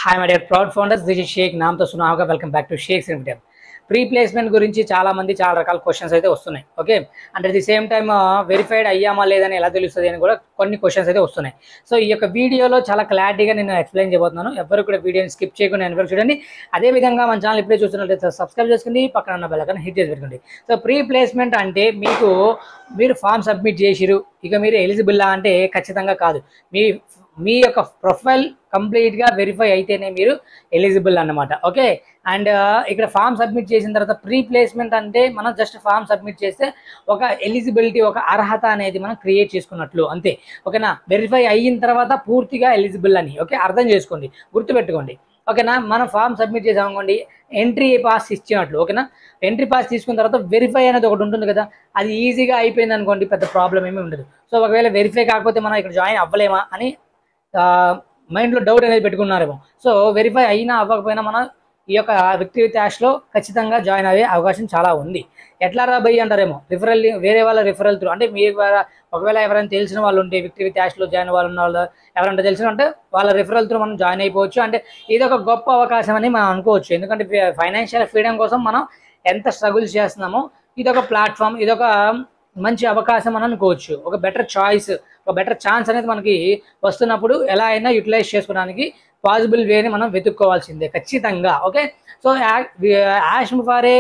Hi my dear proud founders, this is Sheikh. నామ్తో సునాగా. Welcome back to షేక్స్ limited. Pre placement గురించి చాలా రకాల క్వశ్చన్స్ అయితే వస్తున్నాయి. Okay, and at the same time verified అయ్యామా లేదని ఎలా తెలుస్తుంది అని కూడా కొన్ని క్వశ్చన్స్ అయితే వస్తున్నాయి. సో ఈ యొక్క వీడియోలో చాలా క్లారిటీగా నేను ఎక్స్ప్లెయిన్ చేయబోతున్నాను. ఎవరు కూడా వీడియోని స్కిప్ చేయకుండా ఎన్వర్ చూడండి. అదేవిధంగా మన ఛానల్ ఇప్పుడే చూస్తున్నట్లయితే సబ్స్క్రైబ్ చేసుకోండి, పక్కన ఉన్న బెల్ ఐకాన్ హిట్ చేసి పెట్టుకోండి. సో ప్రీ ప్లేస్మెంట్ అంటే మీరు ఫామ్ సబ్మిట్ చేసిరు, ఇక మీరు ఎలిజిబుల్లా అంటే ఖచ్చితంగా కాదు. మీ యొక్క ప్రొఫైల్ కంప్లీట్గా వెరిఫై అయితేనే మీరు ఎలిజిబుల్ అన్నమాట. ఓకే, అండ్ ఇక్కడ ఫామ్ సబ్మిట్ చేసిన తర్వాత ప్రీ ప్లేస్మెంట్ అంటే మనం జస్ట్ ఫామ్ సబ్మిట్ చేస్తే ఒక ఎలిజిబిలిటీ, ఒక అర్హత అనేది మనం క్రియేట్ చేసుకున్నట్లు అంతే. ఓకేనా, వెరిఫై అయిన తర్వాత పూర్తిగా ఎలిజిబుల్ అని ఓకే అర్థం చేసుకోండి, గుర్తుపెట్టుకోండి. ఓకేనా, మనం ఫామ్ సబ్మిట్ చేసామనుకోండి, ఎంట్రీ పాస్ ఇచ్చినట్లు. ఓకేనా, ఎంట్రీ పాస్ తీసుకున్న తర్వాత వెరిఫై అనేది ఒకటి ఉంటుంది కదా, అది ఈజీగా అయిపోయింది అనుకోండి, పెద్ద ప్రాబ్లం ఏమీ ఉండదు. సో ఒకవేళ వెరిఫై కాకపోతే మనం ఇక్కడ జాయిన్ అవ్వలేమా అని మైండ్లో డౌట్ అనేది పెట్టుకున్నారేమో. సో వెరిఫై అయినా అవ్వకపోయినా మనం ఈ యొక్క విక్టరీ విత్ యాష్లో ఖచ్చితంగా జాయిన్ అయ్యే అవకాశం చాలా ఉంది. ఎట్లా రా భయ్ అంటారేమో, రిఫరల్ వేరే వాళ్ళ రిఫరల్ త్రూ అంటే మీ ఒకవేళ ఎవరైనా తెలిసిన వాళ్ళు ఉంటే విక్టరీ విత్ యాష్లో జాయిన్ వాళ్ళు ఉన్న వాళ్ళు ఎవరంటే తెలిసిన అంటే వాళ్ళ రిఫరల్ త్రూ మనం జాయిన్ అయిపోవచ్చు. అంటే ఇది ఒక గొప్ప అవకాశం అని మనం అనుకోవచ్చు. ఎందుకంటే ఫైనాన్షియల్ ఫ్రీడమ్ కోసం మనం ఎంత స్ట్రగుల్స్ చేస్తున్నామో ఇదొక ప్లాట్ఫామ్, ఇదొక మంచి అవకాశం అని అనుకోవచ్చు. ఒక బెటర్ చాయిస్, ఒక బెటర్ ఛాన్స్ అనేది మనకి వస్తున్నప్పుడు ఎలా అయినా యూటిలైజ్ చేసుకోవడానికి పాసిబుల్ వేని మనం వెతుక్కోవాల్సిందే ఖచ్చితంగా. ఓకే, సో యాష్ ముఫారే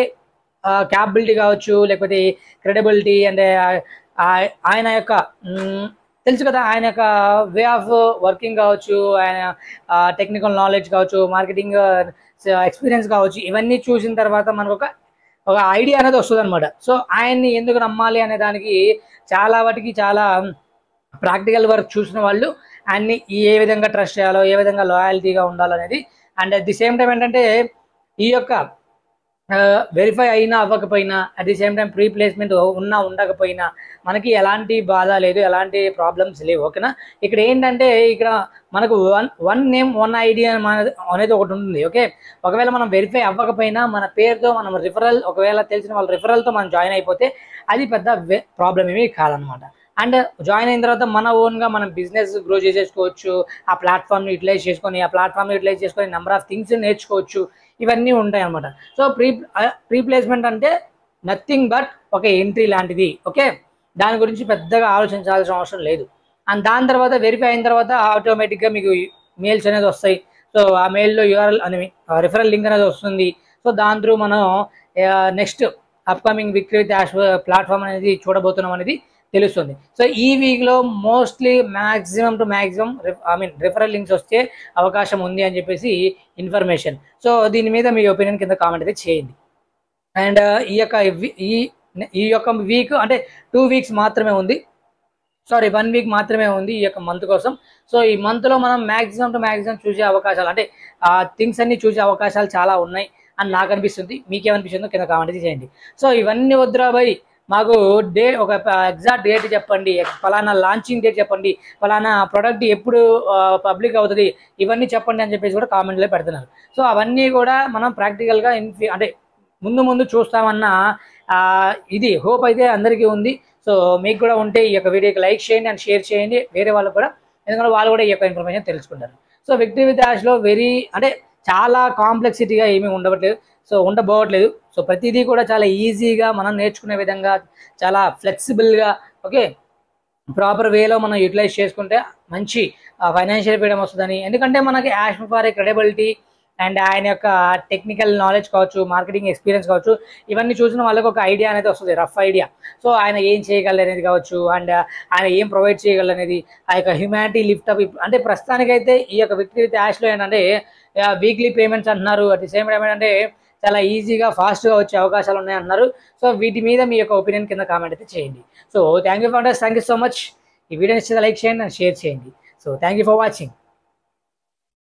క్యాపబిలిటీ కావచ్చు, లేకపోతే క్రెడిబిలిటీ అంటే ఆయన యొక్క తెలుసు కదా, ఆయన యొక్క వే ఆఫ్ వర్కింగ్ కావచ్చు, ఆయన టెక్నికల్ నాలెడ్జ్ కావచ్చు, మార్కెటింగ్ ఎక్స్పీరియన్స్ కావచ్చు, ఇవన్నీ చూసిన తర్వాత మనకు ఒక ఐడియా అనేది వస్తుంది అనమాట. సో ఆయన్ని ఎందుకు నమ్మాలి అనే దానికి చాలా ప్రాక్టికల్ వర్క్ చూసిన వాళ్ళు ఆయన్ని ఏ విధంగా ట్రస్ట్ చేయాలో, ఏ విధంగా లాయల్టీగా ఉండాలో అనేది. And at the same time ఏంటంటే ఈ యొక్క వెరిఫై అయినా అవ్వకపోయినా, at the same time pre placement ఉన్నా ఉండకపోయినా మనకి ఎలాంటి బాధ లేదు, ఎలాంటి ప్రాబ్లమ్స్ లేవు. ఓకేనా, ఇక్కడ ఏంటంటే ఇక్కడ మనకు వన్ నేమ్ వన్ ఐడియా అనేది ఒకటి ఉంటుంది. ఓకే, ఒకవేళ మనం వెరిఫై అవ్వకపోయినా మన పేరుతో మనం రిఫరల్, ఒకవేళ తెలిసిన వాళ్ళ రిఫరల్తో మనం జాయిన్ అయిపోతే అది పెద్ద ప్రాబ్లం ఏమీ కాదనమాట. అండ్ జాయిన్ అయిన తర్వాత మన ఓన్గా మనం బిజినెస్ గ్రో చేసేసుకోవచ్చు, ఆ ప్లాట్ఫామ్ని యూటిలైజ్ చేసుకొని నెంబర్ ఆఫ్ థింగ్స్ నేర్చుకోవచ్చు, ఇవన్నీ ఉంటాయి అనమాట. సో ప్రీ ప్లేస్మెంట్ అంటే నథింగ్ బట్ ఒక ఎంట్రీ లాంటిది. ఓకే, దాని గురించి పెద్దగా ఆలోచించాల్సిన అవసరం లేదు. అండ్ దాని తర్వాత వెరిఫై అయిన తర్వాత ఆటోమేటిక్గా మీకు మెయిల్స్ అనేది వస్తాయి. సో ఆ మెయిల్లో యూఆర్ఎల్ అని రిఫరల్ లింక్ అనేది వస్తుంది. సో దాని త్రూ మనం next upcoming victory with ash platform అనేది చూడబోతున్నాం అనేది తెలుస్తుంది. సో ఈ వీక్లో మోస్ట్లీ మ్యాక్సిమం రిఫరల్ లింక్స్ వచ్చే అవకాశం ఉంది అని చెప్పేసి ఇన్ఫర్మేషన్. సో దీని మీద మీ ఒపీనియన్ కింద కామెంట్ అయితే చేయండి. అండ్ ఈ యొక్క వీక్ అంటే 2 వీక్స్ మాత్రమే ఉంది, 1 వీక్ మాత్రమే ఉంది ఈ యొక్క మంత్ కోసం. సో ఈ మంత్లో మనం మ్యాక్సిమం చూసే అవకాశాలు అంటే థింగ్స్ అన్ని చూసే అవకాశాలు చాలా ఉన్నాయి అని నాకు అనిపిస్తుంది. మీకేమనిపిస్తుందో కింద కామెంట్ చేయండి. సో ఇవన్నీ వద్దురా భయ్, మాకు ఒక ఎగ్జాక్ట్ డేట్ చెప్పండి, ఫలానా లాంచింగ్ డేట్ చెప్పండి, ఫలానా ప్రోడక్ట్ ఎప్పుడు పబ్లిక్ అవుతుంది, ఇవన్నీ చెప్పండి అని చెప్పేసి కూడా కామెంట్లో పెడుతున్నారు. సో అవన్నీ కూడా మనం ప్రాక్టికల్గా అంటే ముందు చూస్తామన్న ఇది హోప్ అయితే అందరికీ ఉంది. సో మీకు కూడా ఉంటే ఈ యొక్క వీడియోకి లైక్ చేయండి అండ్ షేర్ చేయండి వేరే వాళ్ళకు కూడా, ఎందుకంటే వాళ్ళు కూడా ఈ యొక్క ఇన్ఫర్మేషన్ తెలుసుకుంటారు. సో విక్టరీ విత్ యాష్లో అంటే చాలా కాంప్లెక్సిటీగా ఏమీ ఉండబోవట్లేదు. సో ప్రతిదీ కూడా చాలా ఈజీగా మనం నేర్చుకునే విధంగా, చాలా ఫ్లెక్సిబుల్గా ఓకే ప్రాపర్ వేలో మనం యూటిలైజ్ చేసుకుంటే మంచి ఫైనాన్షియల్ ఫ్రీడమ్ వస్తుందని. ఎందుకంటే మనకి యాష్ ముఫారే క్రెడిబిలిటీ అండ్ ఆయన యొక్క టెక్నికల్ నాలెడ్జ్ కావచ్చు, మార్కెటింగ్ ఎక్స్పీరియన్స్ కావచ్చు, ఇవన్నీ చూసిన వాళ్ళకి ఒక ఐడియా అనేది వస్తుంది, రఫ్ ఐడియా. సో ఆయన ఏం చేయగలరు అనేది కావచ్చు, అండ్ ఆయన ఏం ప్రొవైడ్ చేయగలరు అనేది, ఆ యొక్క హ్యుమానిటీ లిఫ్టప్. అంటే ప్రస్తుతానికైతే ఈ యొక్క విక్టరీ విత్ యాష్లో ఏంటంటే వీక్లీ పేమెంట్స్ అంటున్నారు. అట్ ది సేమ్ టైం ఏంటంటే చాలా ఈజీగా ఫాస్ట్గా వచ్చే అవకాశాలు ఉన్నాయి అంటున్నారు. సో వీటి మీద మీ యొక్క ఒపీనియన్ కింద కామెంట్ అయితే చేయండి. So thank you founders, thank you so much. ఈ వీడియోని లైక్ చేయండి అండ్ షేర్ చేయండి. So thank you for watching.